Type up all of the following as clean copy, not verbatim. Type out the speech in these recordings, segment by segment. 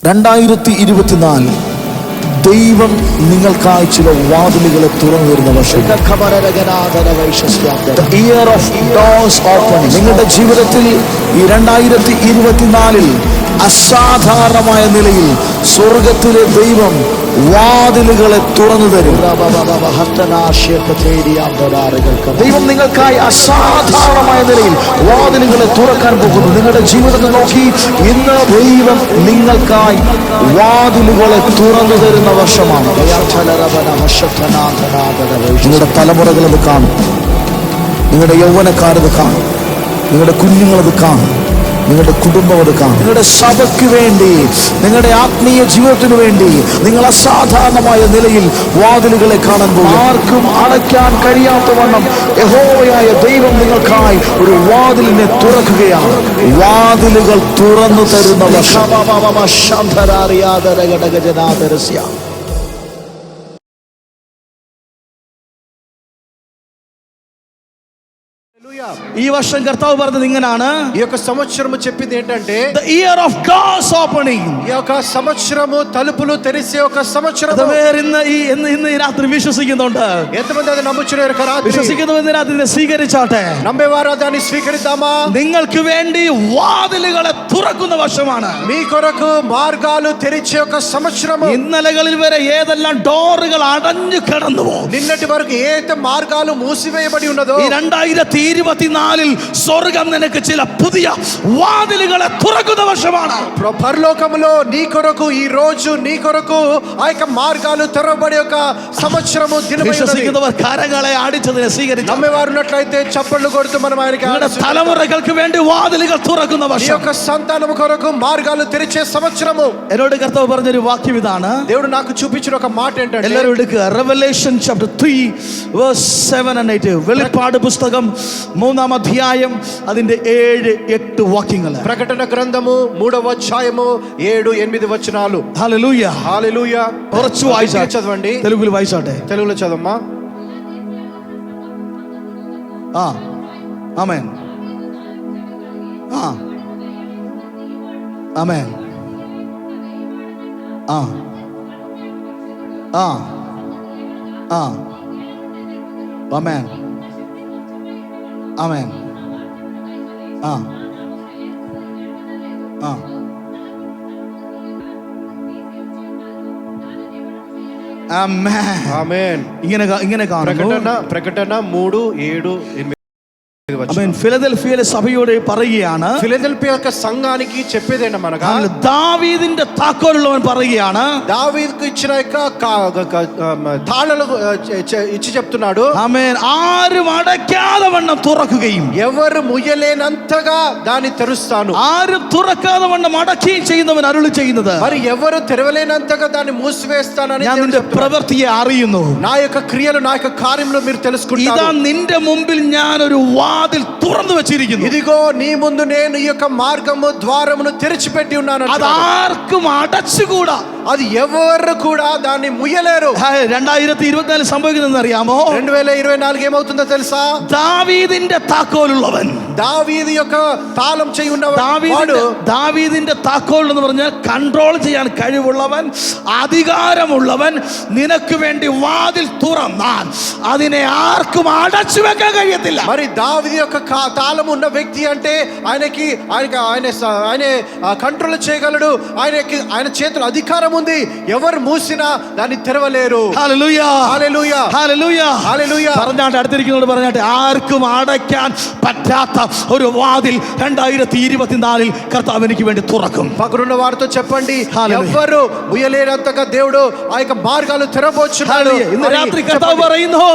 2024 ദൈവം നിങ്ങൾക്കായി ചില വാതിലുകളെ തുറന്നു തരുന്ന വർഷം. Year of doors opening. നിങ്ങളുടെ ജീവിതത്തിൽ ഈ 2024 അസാധാരണമായ നിലയിൽ സ്വർഗത്തിലെ ദൈവം വാതിലുകളെ തുറന്നു തരും. ദൈവം നിങ്ങൾക്കായി അസാധാരണമായ നിലയിൽ വാതിലുകളെ തുറക്കാൻ പോകുന്നു. നിങ്ങളുടെ ജീവിതത്തിൽ നോക്കി ഇന്ന് ദൈവം നിങ്ങൾക്കായി വാതിലുകളെ തുറന്നു തരുന്ന വർഷമാണ്. നിങ്ങളുടെ തലമുറകളത് കാണും, നിങ്ങളുടെ യൗവനക്കാരത് കാണും, നിങ്ങളുടെ കുഞ്ഞുങ്ങളത് കാണും, നിങ്ങളുടെ കുടുംബം അത് കാണും. നിങ്ങളുടെ സഭയ്ക്ക് വേണ്ടി, നിങ്ങളുടെ ആത്മീയ ജീവിതത്തിനു വേണ്ടി നിങ്ങൾ അസാധാരണമായ നിലയിൽ വാതിലുകളെ കാണാൻ പോകും. ആർക്കും അടയ്ക്കാൻ കഴിയാത്തവണ്ണം യഹോവയായ ദൈവം നിങ്ങൾക്കായി ഒരു വാതിലിനെ തുറക്കുകയാണ്. വാതിലുകൾ തുറന്നു തരുന്ന വർഷം. ഈ വർഷം കർത്താവ് പറഞ്ഞത് ഇങ്ങനാണ്. ఈ యొక్క సంవత్సరము చెప్పింది ఏంటంటే the year of doors opening. ఈ యొక్క సంవత్సరము తలుపులు తెరిసే ఒక సంవత్సరం. ഇന്ന് ഈ രാത്രി വിശ്വസിക്കുന്നുണ്ട്. ఎంతమంది అది నమ్ముచున్నారు? రాత్రి വിശ്വസിക്കുന്നവർ രാത്രി സ്വീകരിച്ചാട്ടെ. నమ్మేవారు దాన్ని స్వీకరిద్దామా? നിങ്ങൾക്ക് വേണ്ടി വാതിലുകളെ തുറക്കുന്ന വർഷമാണ്. మీ కొరకు మార్గాలు తెరిచే ఒక సంవత్సరము. ഇന്നലകളിൽ വരെ ഏതെല്ലാം ഡോറുകൾ അടഞ്ഞു കിടന്നുവോ, నిన్నటి వరకు ఏ మార్గాలు మూసివేయబడి ఉన్నదో, ഈ 2024 സ്വർഗം നിനക്ക് ചില പുതിയ വാതിലുകളെ തുറക്കുന്ന വർഷമാണ്. పరలోకములో నీ కొరకు ఈ రోజు నీ కొరకు ఆ యొక్క మార్గాలు తెరవబడే ఒక సంవత్సరము దినమైనది. വിശ്വസിക്കുന്നവർ കരങ്ങളെ അടിച്ചതിനെ സ്വീകരിച്ചു. నమ్మేవారు ఉన్నట్లయితే చప్పట్లు కొడుతూ మనం ఆయనకి തലമുറകൾക്ക് വേണ്ടി വാതിലുകൾ തുറക്കുന്ന ఈ വർഷം. యొక్క సంతానము కొరకు మార్గాలు తెరిచే సంవత్సరము. എന്നോട് കർത്താവ് പറഞ്ഞൊരു വാക്യം ഇതാണ്. దేవుడు నాకు చూపించిన ఒక మాట ఏంటంటే, എല്ലാവരും എടുക്കുക. Revelation chapter 3 verse 7 and 8. വെളിപ്പാട് പുസ്തകം 3-ാം അധ്യായം അതിന്റെ 7-8 വാക്യങ്ങൾ. ప్రకటన గ్రంథము 3వ అధ్యాయము 7-8 వచనాలు. హల్లెలూయా, హల్లెలూయా. കുറച്ച് വായിച്ചാട്ടെ, చదవండి. తెలుగులో వాయిచాട്ടെ. తెలుగులో చదవమ్మా. ఆమేన్, ఆమేన్, ఆమేన్, ఆమేన్, ఆమేన్. ഇങ്ങനെ കാണുന്നു. ప్రకటన 3:7-8 ഫിലദൽഫിയയിലെ സഭയോട് പറയുകയാണ്. ఫిలదెల్ఫియా యొక్క సంఘానికి చెప్పేదేంటమనగా, దావీదిന്റെ താക്കോലുള്ളവൻ പറയുകയാണ്. దావీదుకు ఇచ్చిన యొక్క తాళాలు ఇచ్చి చెప్తున్నాడు. ఆమేన్. ആരും അടയ്ക്കാതെ വണ്ണം തുറക്കുകയും ఎవరు ముయ్యలేనంతగా దాన్ని తెరుస్తాను. ആരും തുറക്കാതെ വണ്ണം അടയ്ക്കുകയും ചെയ്യുന്നവൻ അരുളി ചെയ്യുന്നത്. మరి ఎవరు తెరవలేనంతగా దాన్ని మూసివేస్తానని ഞാൻ നിന്റെ പ്രവൃത്തിയെ അറിയുന്നു. నా యొక్క క్రియలు, నా యొక్క కార్యములు మీరు తెలుసుకుంటారు. ഇതാ നിന്റെ മുമ്പിൽ ഞാൻ ഒരു വാതിൽ തുറന്നു വെച്ചിരിക്കുന്നു. ఇదిగో నీ ముందు నేను ఈ యొక్క మార్గము ద్వారమును తెరిచిపెట్టి ఉన్నాను. അത് ആർക്കും അടച്ചുകൂടാ. అది ఎవరు కూడా దాన్ని ముయ్యలేరు. 2024 സംഭവിക്കുന്നതെന്ന് അറിയാമോ? 2024 ఏమవుతుందో తెలుసా? ദാവീദിന്റെ താക്കോലുള്ളവൻ, దావీదు యొక్క తాళం చేయి ఉన్నవాడు, ദാവീദിന്റെ താക്കോൽ എന്ന് പറഞ്ഞാൽ കൺട്രോൾ ചെയ്യാൻ കഴിവുള്ളവൻ, അധികാരമുള്ളവൻ. നിനക്ക് വേണ്ടി വാതിൽ തുറന്നാൽ അതിനെ ആർക്കും അടച്ചു വെക്കാൻ കഴിയത്തില്ല. మరి దావీదు యొక్క తాళం ఉన్న వ్యక్తి అంటే ఆయన కంట్రోల్ చేయగలడు. ఆయన చేతుల అధికారం ఉంది. ఎవరు మూసినా దాన్ని తెరవలేరు. ഹല്ലേലൂയ, హల్లెలూయా, ഹല്ലേലൂയ, హల్లెలూయా. പറഞ്ഞാട്ടെ, അടുത്തിരിക്കുന്നവരോട് പറഞ്ഞാട്ടെ, ആർക്കും അടയ്ക്കാൻ പറ്റാത്ത ഒരു വാതിൽ 2024 കർത്താവ് എനിക്ക് വേണ്ടി തുറക്കും. పక్కనున్న వారితో చెప్పండి, ఎవరు ముయ్యలేనంతగా దేవుడు ఆ యొక్క మార్గాలు తెరవబోచున్నాడు. ഇന്ന് രാത്രി കർത്താവ് പറയുന്നു,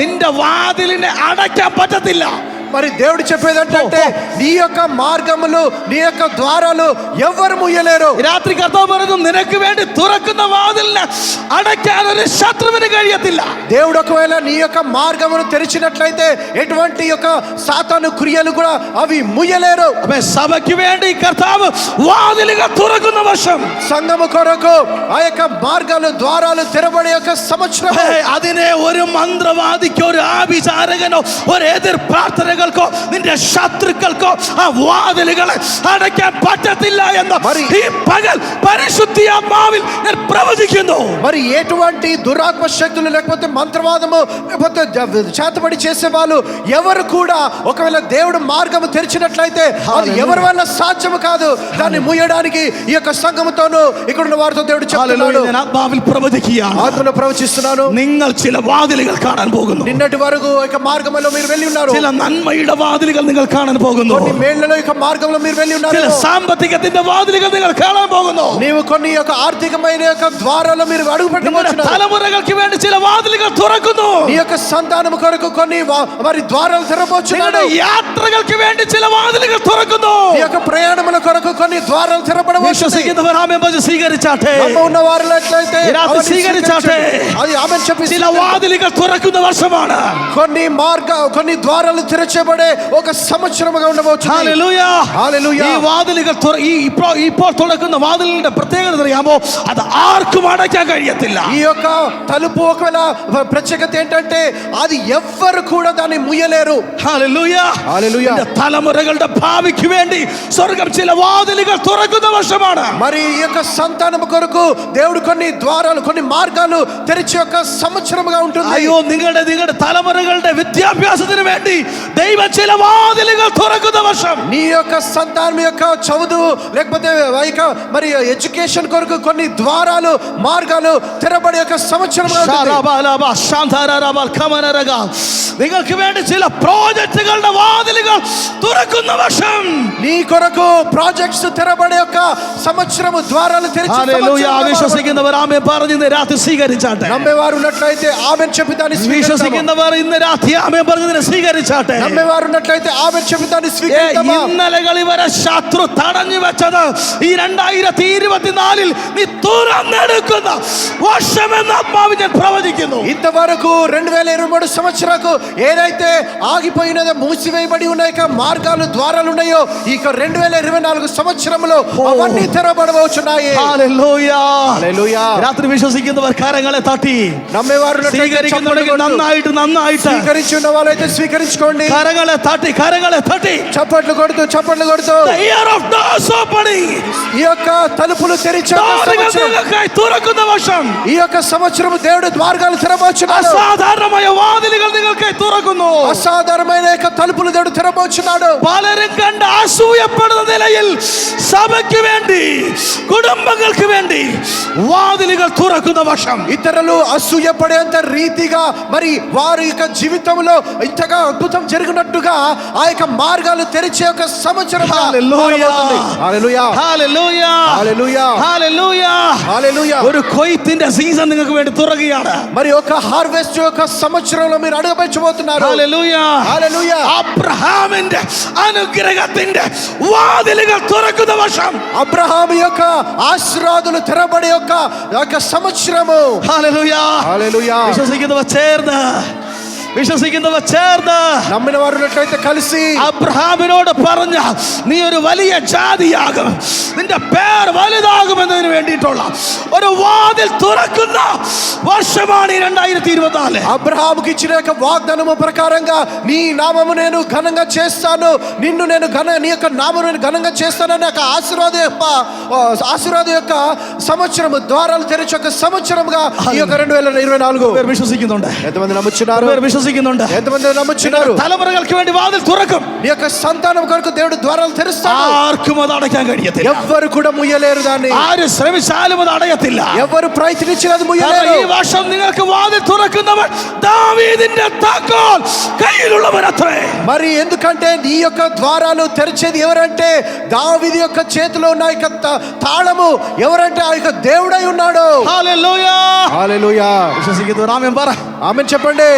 നിന്റെ വാതിലിനെ അടയ്ക്കാൻ പറ്റത്തില്ല. మరి దేవుడు చెప్పేది ఏంటంటే, నీ యొక్క మార్గములు, నీ యొక్క ద్వారాలు ఎవరు ముయ్యలేరు. രാത്രി കർത്താവ് പറയുന്നു, നിനക്ക് വേണ്ടി തുറക്കുന്ന വാതിലിനെ അടയ്ക്കാൻ ഒരു ശത്രുവിന് കഴിയത്തില്ല. దేవుడు ఒకవేళ నీ యొక్క మార్గమును తెరిచినట్లయితే ఎటువంటి యొక్క సాతాను క్రియలు కూడా అవి ముయ్యలేరు. സഭയ്ക്ക് വേണ്ടി കർത്താവ് വാതിലുകൾ തുറക്കുന്ന വർഷം. సంఘము కొరకు ఆ యొక్క మార్గాలు, ద్వారాలు తెరబడే యొక్క సంవత్సరం. അതിനെ ഒരു മന്ത്രവാദിക്കോ, ഒരു ആഭിചാരകനോ, ഒരു എതിർ പ്രാർത്ഥനകൾക്കോ, നിന്റെ ശത്രുക്കൾക്കോ ആ വാതിലുകളെ അടയ്ക്കാൻ പറ്റത്തില്ല എന്ന് ഈ പകൽ പരിശുദ്ധാത്മാവിൽ ഞാൻ പ്രവചിക്കുന്നു. మరి ఎటువంటి దురాత్మ శక్తులు లేకపోతే మంత్రవాదము లేకపోతే చేతబడి చేసే వాళ్ళు ఎవరు కూడా ఒకవేళ దేవుడు మార్గము తెరిచినట్లయితే అది ఎవరి వల్ల సాధ్యము కాదు. దాన్ని మూయడానికి ఈ యొక్క సంఘముతోను ఇక్కడ ఉన్న వారితో దేవుడు చెప్తున్నాడు. ഞാൻ ആത്മാവിൽ പ്രവചിക്കുകയാണ്. ఆత్మలో ప్రవచిస్తున్నాను. നിങ്ങൾ ചില വാതിലുകൾ കാണാൻ പോകുന്നു. నిన్నటి వరకు ఇక మార్గంలో మీరు వెళ్ళి ఉన్నారు. ചില നന്മയുടെ വാതിലുകൾ നിങ്ങൾ കാണാൻ പോകുന്നു. కొన్ని మేళ్లలో ఇక మార్గంలో మీరు వెళ్ళి ఉన్నారు. ചില സാമ്പത്തികത്തിന്റെ വാതിലുകൾ നിങ്ങൾ കാണാൻ പോകുന്നു. నీవు కొన్ని యొక్క ఆర్థికమైన యొక్క ద్వారాలు మీరు అడుగు పెట్టబోతున్నారు. തലമുറകൾക്ക് വേണ്ടി ചില വാതിലുകൾ തുറക്കുന്നു. నీ యొక్క సంతానము కొరకు కొన్ని మరి ద్వారాలు తెరవబోచున్నాడు. യാത്രകൾക്ക് വേണ്ടി ചില വാതിലുകൾ തുറക്കുന്നു. నీ యొక్క ప్రయాణముల కొరకు కొన్ని ద్వారాలు తెరవబడబోచున్నాయి. വിശ്വസിക്കുന്നവർ ആമേൻ പറഞ്ഞ് സ്വീകരിച്ചാട്ടെ. నమ్మ ఉన్న వారు ఎట్లయితే ഇതിനകത്ത് സ്വീകരിച്ചാട്ടെ. అది ఆమేన్ చెప్పి ചില വാതിലുകൾ തുറക്കുന്ന വർഷമാണ്. కొన్ని ద్వారాలు తెరచబడే ఒక సంవత్సరముగా ఉండబోతుంది. హల్లెలూయా. హల్లెలూయా. ഈ വാതിലുകൾ ഇപ്പോൾ തുറക്കുന്ന വാതിലിന്റെ പ്രത്യേകത അറിയാമോ? അത് ആർക്കും അടയ്ക്കാൻ കഴിയത്തില്ല. ఈ యొక్క తలుపు ఒకవేళ ప్రత్యేకత ఏంటంటే అది ఎవ్వరు కూడా దాన్ని ముయ్యలేరు. హల్లెలూయా. హల్లెలూయా. തലമുറകളുടെ ഭാവിക്ക് വേണ്ടി സ്വർഗ്ഗം ചില വാതിലുകൾ തുറക്കുന്ന വർഷമാണ്. మరి ఈ యొక్క సంతానము కొరకు దేవుడు కొన్ని ద్వారాలు కొన్ని మార్గాలు తెరిచే ఒక సంవత్సరముగా ఉంటుంది. അയ്യോ, നിങ്ങളുടെ തലമുറകളുടെ വിദ്യാഭ്യാസത്തിന് വേണ്ടി ദൈവം ചില വാതിലുകൾ തുറക്കുന്ന വർഷം. నీ యొక్క సంతానం యొక్క చదువు లేకపోతే మరి ఎడ్యుకేషన్ కొరకు కొన్ని ద్వారాలు మార్గాలు తెరబడే ఒక సంవత్సరముగా ఉంటుంది. നിങ്ങൾക്ക് വേണ്ടി ചില പ്രോജക്റ്റുകളുടെ വാതിലുകൾ തുറക്കുന്ന വർഷം. నీ కొరకు ప్రాజెక్ట్స్ తెరబడే ఒక సంవత్సరము ద్వారాలు తెరిచే సంవత్సరం. വിശ്വസിക്കുന്നവർ ആമേൻ പറഞ്ഞ് ഇന്ന് രാത്രി സ്വീകരിച്ചാട്ടെ. నమ్మేవారు ఉన్నట్లయితే ఆమేన్ చెప్పి దాన్ని స్వీకరిద్దాము. വിശ്വസിക്കുന്നവർ ഇന്ന് രാത്രി ആമേൻ പറഞ്ഞതിനെ സ്വീകരിച്ചാട്ടെ. నమ్మేవారు ఉన్నట్లయితే ఆమేన్ చెప్పి దాన్ని స్వీకరిద్దాము. ഇന്നലകളിൽ വരെ ശത്രു തടഞ്ഞു വെച്ചത് ഈ 2024 നീ തുറന്നെടുക്കുന്ന വർഷമെന്ന് ആത്മാവിൽ ഞാൻ പ്രവചിക്കുന്നു. ఇంతవరకు 2023 సంవత్సరాలకు ఏదైతే ఆగిపోయినదో మూసివేయబడి ఉన్న మార్గాలు ద్వారాలు ఉన్నాయో ఇక 2024 సంవత్సరంలో అవన్నీ తెరవబడబోచున్నాయి. ഹല്ലേലൂയ. హల్లెలూయా. രാത്രി വിശ്വസിക്കുന്നവർ കരങ്ങളെ തട്ടി నమ్మేవారు സ്വീകരിക്കുന്നുണ്ടെങ്കിൽ നന്നായിട്ട് స్వీకరించిన వాళ్ళైతే స్వీకరించుకోండి. കരങ്ങളെ തട്ടി చప్పట్లు కొడుతూ The year of doors opening. ఈ యొక్క తలుపులు తెరిచే തുറക്കുന്ന വർഷം. ఈ యొక్క సంవత్సరం దేవుడు మార్గాలు తెరవబోచున్నాడు. അസാധാരണമായ വാതിലുകൾ നിങ്ങൾക്കായി തുറക്കുന്നു. అసాధారణమైన యొక్క తలుపులు దేవుడు తెరవబోచున్నాడు. പലരും കണ്ട് അസൂയപ്പെടുന്ന നിലയിൽ സഭയ്ക്ക് വേണ്ടി കുടുംബങ്ങൾക്ക് വേണ്ടി വാതിലുകൾ തുറക്കുന്ന വർഷം. ఇతరులు అసూయపడేంత రీతిగా మరి వారి యొక్క జీవితంలో ఇంతగా అద్భుతం జరిగినట్టుగా ఆ యొక్క మార్గాలు తెరిచే ఒక సంవత్సరం. హల్లెలూయా. హల్లెలూయా. ഹല്ലേലൂയ. హల్లెలూయా. ഹല്ലേലൂയ. హల్లెలూయా. ഒരു കൊയ്ത്തിന്റെ സീസൺ നിങ്ങൾക്ക് വേണ്ടി തുറക്കുകയാണ്. మరి ఒక హార్వెస్ట్ యొక్క సంవత్సరంలో మీరు అడుగుపెట్టబోతున్నారు. ഹല്ലേലൂയ. హల్లెలూయా. അബ്രഹാമിന്റെ അനുഗ്രഹത്തിന്റെ വാതിലുകൾ തുറക്കുന്ന വർഷം. అబ్రహాము యొక్క ఆశీర్వాదాలు తెరబడే యొక్క సంవత్సరము. ഹല്ലേലൂയ. హల్లెలూయా. വിശ്വസിക്കുന്നവർ ചേർന്ന് నమ్మిన వారు ఉన్నట్లయితే కలిసి അബ്രഹാമിനോട് പറഞ്ഞ നീ ഒരു വലിയ ജാതിയാകും, നിന്റെ പേർ വലുതാകുമെന്നതിന് വേണ്ടിയിട്ടുള്ള ഒരു വാതിൽ തുറക്കുന്ന വർഷമാണ് ഈ 2024. అబ్రహాముకి ఇచ్చిన యొక్క వాగ్దానము ప్రకారంగా నీ నామము నేను ఘనంగా చేస్తాను, నిన్ను నేను నీ యొక్క నామము నేను ఘనంగా చేస్తానని ఒక ఆశీర్వాద యొక్క సంవత్సరము ద్వారాలు తెరిచే ఒక సంవత్సరముగా ఈ యొక్క 2024. വിശ്വസിക്കുന്നുണ്ട്? ఎంతమంది నమ్ముచున్నారు? വിശ്വസിക്കുന്നുണ്ട്? ఎంతమంది నమ్ముచున్నారు? തലമുറകൾക്ക് വേണ്ടി వాതിൽ തുറക്കും. నీ యొక్క సంతానం కొరకు దేవుడు ద్వారాలు తెరుస్తాడు. ആർക്കും അത് അടയ്ക്കാൻ കഴിയത്തില്ല. ఎవ్వరు కూడా ముయ్యలేరు దాన్ని. ആര് ശ്രമിച്ചാലും അത് അടയത്തില്ല. ఎవరు ప్రయత్నించినది ముయ్యలేరు. ഈ വർഷം നിങ്ങൾക്ക് വാതിൽ തുറക്കുന്നവൻ దావీదిന്റെ താക്കോൽ కైలుള്ളవనత్రే. మరి ఎందుకంటే నీ యొక్క ద్వారాలు తెరిచేది ఎవరంటే దావీదు యొక్క చేతిలో ఉన్న యొక్క తాళము ఎవరంటే ఆ యొక్క దేవుడై ఉన్నాడు. హల్లెలూయా. హల్లెలూయా. വിശ്വസിക്കുന്നവർ ആമേൻ പറ. ఆమేన్ చెప్పండి.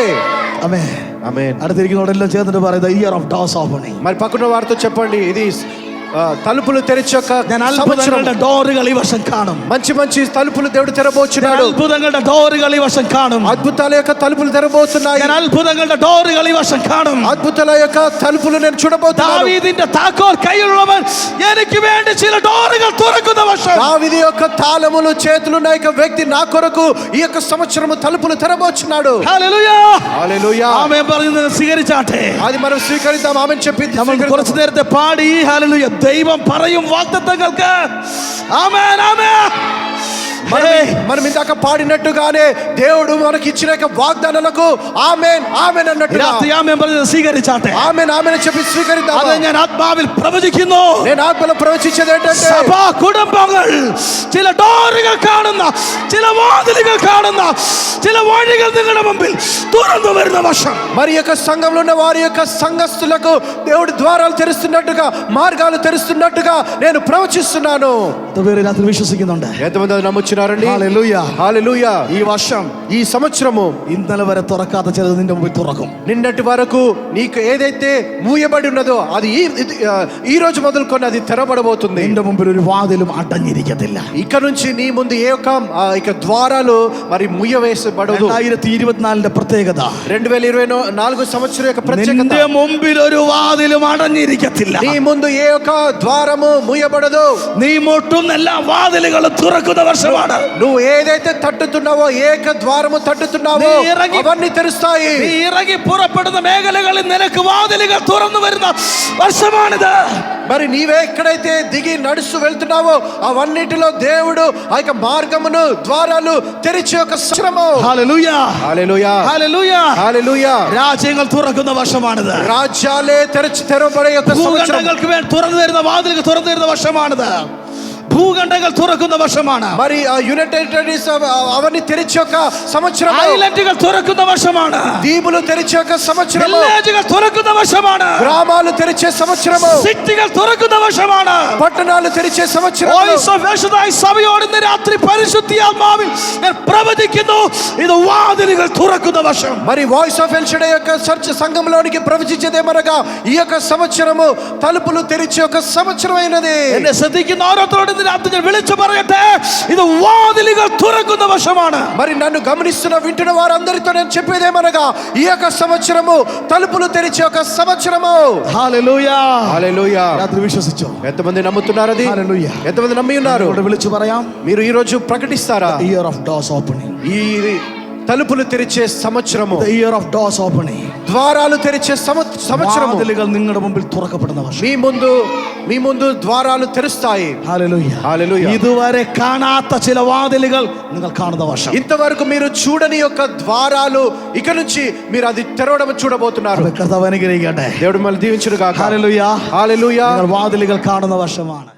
ആമേൻ. ఆమేన్. അടുത്തിരിക്കുന്നവരെല്ലാം ചേർന്നിട്ട് പറയുന്നത് ഇയർ ഓഫ് ഡോർസ് ഓപ്പണിംഗ്. మరి పక్కన వారితో చెప్పండి ఇది తలుపులు తెరిచే ഞാൻ അത്ഭുതങ്ങളുടെ ഡോറുകൾ ഈ വർഷം കാണും. మంచి మంచి తలుపులు దేవుడు తెరబోచున్నాడు. അത്ഭുതങ്ങളുടെ ഡോറുകൾ ഈ വർഷം കാണും. అద్భుతాల యొక్క తలుపులు తెరబోతున్నాయి. ഞാൻ അത്ഭുതങ്ങളുടെ ഡോറുകൾ ഈ വർഷം കാണും. అద్భుతాల యొక్క తలుపులు నేను చూడబోతున్నాను. ദാവീദിന്റെ താക്കോൽ കയ്യിലുള്ളവൻ എനിക്ക് വേണ്ടി ചില ഡോറുകൾ തുറക്കുന്ന വർഷം. దావీదు యొక్క తాళములు చేతులు ఉన్న యొక్క వ్యక్తి నా కొరకు ఈ యొక్క సంవత్సరము తలుపులు తెరబోచున్నాడు. ഹല്ലേലൂയാ. హల్లెలూయా. ആമേൻ പറയുന്നത് സ്വീകരിച്ചാട്ടെ. అది మనం స్వీకరిద్దాం. ఆమేన్ చెప్పి നമ്മൾ കുറച്ചു നേരത്തെ പാടി ഹല്ലേലൂയ ദൈവം പറയും വാഗ്ദത്തങ്ങൾക്ക് ആമേൻ ആമേൻ. మనం ఇందాక పాడినట్టుగానే దేవుడు మనకి ఇచ్చిన యొక్క వాగ్దానాలకు ఆమేన్ ఆమేన్ అన్నట్టుగా രാത്രി ആമേൻ പറഞ്ഞത് സ്വീകരിച്ചാട്ടെ. ఆమేన్ ఆమేన్ చెప్పి స్వీకరిద్దాం. അത് ഞാൻ ആത്മാവിൽ പ്രവചിക്കുന്നു. నేను ఆత్మలో ప్రవచించేది ఏంటంటే സഭാ കുടുംബങ്ങൾ ചില ഡോറുകൾ കാണുന്ന, ചില വാതിലുകൾ കാണുന്ന, ചില വഴികൾ നിങ്ങളുടെ മുമ്പിൽ തുറന്നു വരുന്ന വർഷം. మరి యొక్క సంఘంలో ఉన్న వారి యొక్క సంఘస్థులకు దేవుడు ద్వారాలు తెరుస్తున్నట్టుగా, మార్గాలు తెరుస్తున్నట్టుగా నేను ప్రవచిస్తున్నాను. രാത്രി విశ్వസിക്കുന്നുണ്ട്. ఎంతమంది అది నమ్ముచున్నారండి? హల్లెలూయా. హల్లెలూయా. ఈ వర్షం ఈ సంవత్సరము ఇన్నల వരെ തുറക്കാത്ത ചിലത് നിന്റെ മുമ്പിൽ തുറക്കും. నిన్నటి వరకు నీకు ఏదైతే మూయబడి ఉన్నదో అది ఈ రోజు మొదలుకొని అది తెరబడబోతుంది. നിന്റെ മുമ്പിൽ ഒരു വാതിലും അടഞ്ഞിരിക്കത്തില്ല. ఇక నుంచి నీ ముందు ఏ ఒక్క ఇక ద్వారాలు మరి ముయ్యవేసబడదు. 2024 പ്രത്യേകത, 2024 సంవత్సరం యొక్క ప్రత్యేకత, നിന്റെ മുമ്പിൽ ഒരു വാതിലും അടഞ്ഞിരിക്കത്തില്ല. నీ ముందు ఏ ఒక్క ద్వారము ముయ్యబడదు. നീ മുട്ടുന്ന എല്ലാ വാതിലുകളും തുറക്കുന്ന വർഷമാണ്. నువ్వు ఏదైతే తట్టుతున్నావో, ఏక ద్వారము తట్టుతున్నావో అవన్నీ తెరుస్తాయి. നീ ഇറങ്ങി പുറപ്പെടുന്ന മേഖലകളിൽ നിനക്ക് വാതിലുകൾ തുറന്നു വരുന്ന വർഷമാണിത്. మరి నీవే ఎక్కడైతే దిగి నడుస్తూ వెళ్తున్నావో అవన్నిటిలో దేవుడు ఆ యొక్క మార్గమును, ద్వారాలు తెరిచే ఒక సంవత్సరము. హల్లెలూయా హల్లెలూయా హల్లెలూయా హల్లెలూయా. രാജ്യങ്ങൾ തുറക്കുന്ന വർഷമാണിത്. రాజ్యాలే తెరవబడే యొక్క సంవత్సరం. ഭൂഖണ്ഡങ്ങൾക്ക് വേണ്ടി തുറന്നു വരുന്ന വാതിലുകൾ തുറന്നു വരുന്ന വർഷമാണിത്. ഭൂഖണ്ഡങ്ങൾ തുറക്കുന്ന വർഷമാണ്. మరి యునైటెడ్ స్టేట్స్ అవన్నీ తెరిచే ఒక సంవత్సరం. ഐലൻഡുകൾ തുറക്കുന്ന വർഷമാണ്. దీవులు తెరిచే ఒక సంవత్సరం. വില്ലേജുകൾ തുറക്കുന്ന വർഷമാണ്. గ్రామాలు తెరిచే సంవత్సరం. സിറ്റികൾ തുറക്കുന്ന വർഷമാണ്. పట్టణాలు తెరిచే సంవత్సరం. വോയിസ് ഓഫ് യേശുദായി സഭയോട് ഇന്ന് രാത്രി പരിശുദ്ധാത്മാവിൽ ഞാൻ പ്രവചിക്കുന്നു, ഇത് വാതിലുകൾ തുറക്കുന്ന വർഷം. మరి వాయిస్ ఆఫ్ ఎల్షడై యొక్క చర్చ్ సంఘంలోనికి ప్రవచించేదేమనగా ఈ యొక్క సంవత్సరము తలుపులు తెరిచే ఒక సంవత్సరమైనది. എന്നെ ശ്രദ്ധിക്കുന്ന ഓരോരുത്തരോട് ഇന്ന് രാത്രി ഞാൻ വിളിച്ചു പറയട്ടെ, ഇത് വാതിലുകൾ തുറക്കുന്ന വർഷമാണ്. మరి నన్ను గమనిస్తున్న వింటున్న వారందరితో నేను చెప్పేదేమనగా ఈ యొక్క సంవత్సరము తలుపులు తెరిచే ఒక సంవత్సరము. హల్లెలూయా హల్లెలూయా. രാത്രി വിശ്വസിച്ചോ? ఎంతమంది నమ్ముతున్నారు అది? హల్లెలూయా. ఎంతమంది నమ్మి ఉన్నారు? വിളിച്ചു പറയാം, మీరు ఈ రోజు ప్రకటిస్తారా? Year of doors opening. ఈ తలుపులు తెరిచే సంవత్సరము, ఇయర్ ఆఫ్ డోర్స్ ఓపెనింగ్. ద్వారాలు తెరిచే సంవత్సరము. വാതിലുകൾ നിങ്ങളുടെ മുമ്പിൽ തുറക്കപ്പെടുന്ന വർഷം. మీ ముందు ద్వారాలు తెరుస్తాయి. హల్లెలూయా హల్లెలూయా. ഇതുവരെ കാണാത്ത ചില വാതിലുകൾ നിങ്ങൾ കാണുന്ന വർഷം. ఇంతవరకు మీరు చూడని యొక్క ద్వారాలు ఇక నుంచి మీరు అది తెరవడం చూడబోతున్నారు. കർത്താവ് അനുഗ്രഹിക്കട്ടെ. దేవుడు మిమ్మల్ని దీవించును గాక. హల్లెలూయా హల్లెలూయా. നിങ്ങൾ വാതിലുകൾ കാണുന്ന വർഷമാണ്.